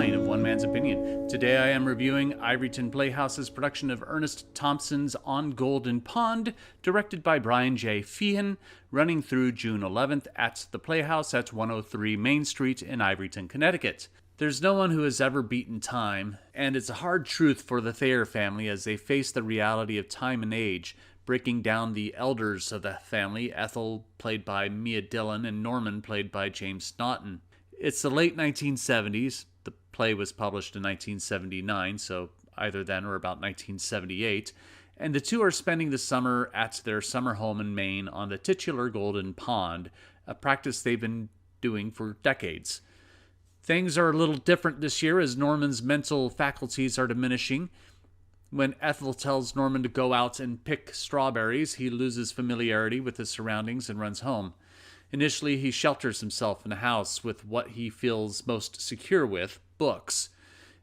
Plane of One Man's Opinion. Today I am reviewing Ivoryton Playhouse's production of Ernest Thompson's On Golden Pond, directed by Brian J. Feehan, running through June 11th at the Playhouse at 103 Main Street in Ivoryton, Connecticut. There's no one who has ever beaten time, and it's a hard truth for the Thayer family as they face the reality of time and age, breaking down the elders of the family, Ethel, played by Mia Dillon, and Norman, played by James Naughton. It's the late 1970s. The play was published in 1979, so either then or about 1978, and the two are spending the summer at their summer home in Maine on the titular Golden Pond, a practice they've been doing for decades. Things are a little different this year as Norman's mental faculties are diminishing. When Ethel tells Norman to go out and pick strawberries, he loses familiarity with his surroundings and runs home. Initially, he shelters himself in a house with what he feels most secure with, books.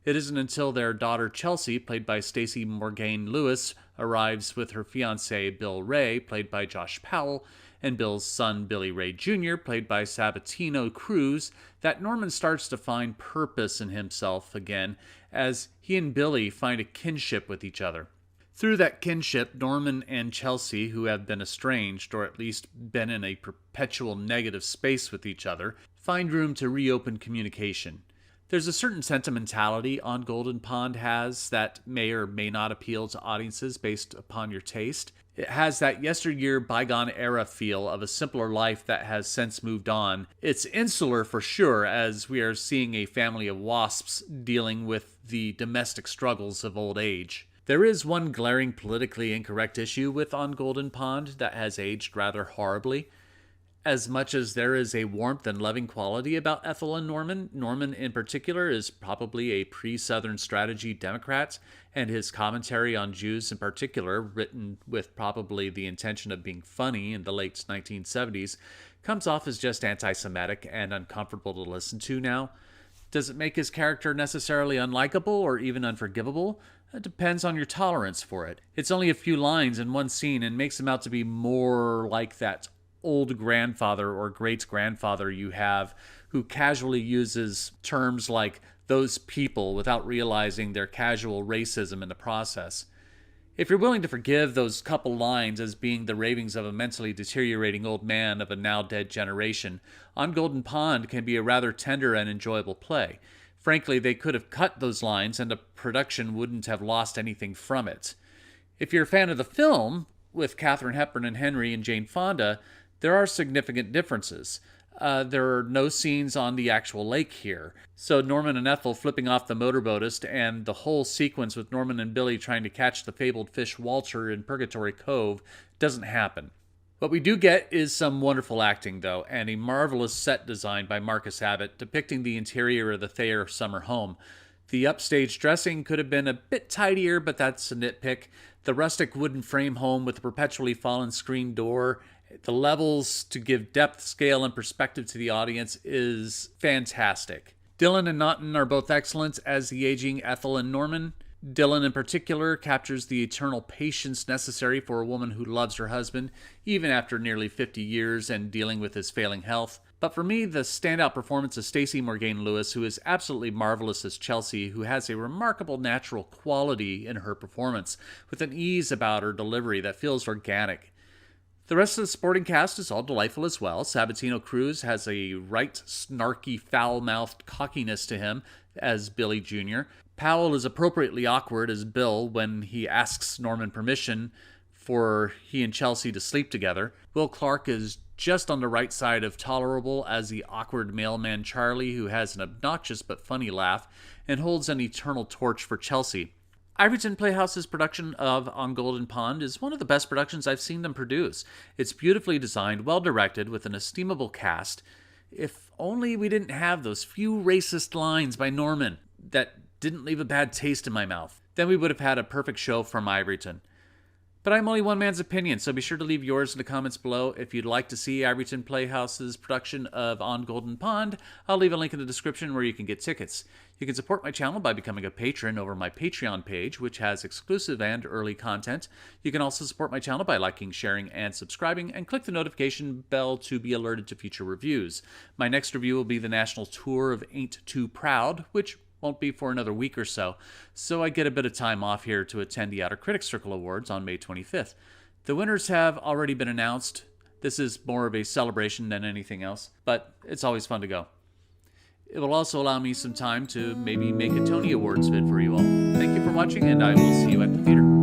It isn't until their daughter Chelsea, played by Stacie Morgain Lewis, arrives with her fiancé Bill Ray, played by Josh Powell, and Bill's son Billy Ray Jr., played by Sabatino Cruz, that Norman starts to find purpose in himself again as he and Billy find a kinship with each other. Through that kinship, Norman and Chelsea, who have been estranged, or at least been in a perpetual negative space with each other, find room to reopen communication. There's a certain sentimentality On Golden Pond has that may or may not appeal to audiences based upon your taste. It has that yesteryear, bygone era feel of a simpler life that has since moved on. It's insular for sure, as we are seeing a family of wasps dealing with the domestic struggles of old age. There is one glaring politically incorrect issue with On Golden Pond that has aged rather horribly. As much as there is a warmth and loving quality about Ethel and Norman, Norman in particular is probably a pre-Southern strategy Democrat, and his commentary on Jews in particular, written with probably the intention of being funny in the late 1970s, comes off as just anti-Semitic and uncomfortable to listen to now. Does it make his character necessarily unlikable or even unforgivable? It depends on your tolerance for it. It's only a few lines in one scene and makes him out to be more like that old grandfather or great-grandfather you have who casually uses terms like those people without realizing their casual racism in the process. If you're willing to forgive those couple lines as being the ravings of a mentally deteriorating old man of a now-dead generation, On Golden Pond can be a rather tender and enjoyable play. Frankly, they could have cut those lines and the production wouldn't have lost anything from it. If you're a fan of the film, with Katharine Hepburn and Henry and Jane Fonda, there are significant differences. There are no scenes on the actual lake here. So Norman and Ethel flipping off the motorboatist and the whole sequence with Norman and Billy trying to catch the fabled fish Walter in Purgatory Cove doesn't happen. What we do get is some wonderful acting, though, and a marvelous set design by Marcus Abbott depicting the interior of the Thayer summer home. The upstage dressing could have been a bit tidier, but that's a nitpick. The rustic wooden frame home with the perpetually fallen screen door, the levels to give depth, scale, and perspective to the audience is fantastic. Dillon and Naughton are both excellent as the aging Ethel and Norman. Dillon in particular captures the eternal patience necessary for a woman who loves her husband, even after nearly 50 years and dealing with his failing health. But for me, the standout performance is Stacie Morgain Lewis, who is absolutely marvelous as Chelsea, who has a remarkable natural quality in her performance, with an ease about her delivery that feels organic. The rest of the supporting cast is all delightful as well. Sabatino Cruz has a right snarky, foul-mouthed cockiness to him as Billy Jr. Powell is appropriately awkward as Bill when he asks Norman permission for he and Chelsea to sleep together. Will Clark is just on the right side of tolerable as the awkward mailman Charlie, who has an obnoxious but funny laugh and holds an eternal torch for Chelsea. Ivoryton Playhouse's production of On Golden Pond is one of the best productions I've seen them produce. It's beautifully designed, well-directed, with an estimable cast. If only we didn't have those few racist lines by Norman that didn't leave a bad taste in my mouth, then we would have had a perfect show from Ivoryton. But I'm only one man's opinion, so be sure to leave yours in the comments below. If you'd like to see Ivoryton Playhouse's production of On Golden Pond, I'll leave a link in the description where you can get tickets. You can support my channel by becoming a patron over my Patreon page, which has exclusive and early content. You can also support my channel by liking, sharing, and subscribing, and click the notification bell to be alerted to future reviews. My next review will be the national tour of Ain't Too Proud, which won't be for another week or so, so I get a bit of time off here to attend the Outer Critics Circle Awards on May 25th. The winners have already been announced. This is more of a celebration than anything else, but it's always fun to go. It will also allow me some time to maybe make a Tony Awards vid for you all. Thank you for watching, and I will see you at the theater.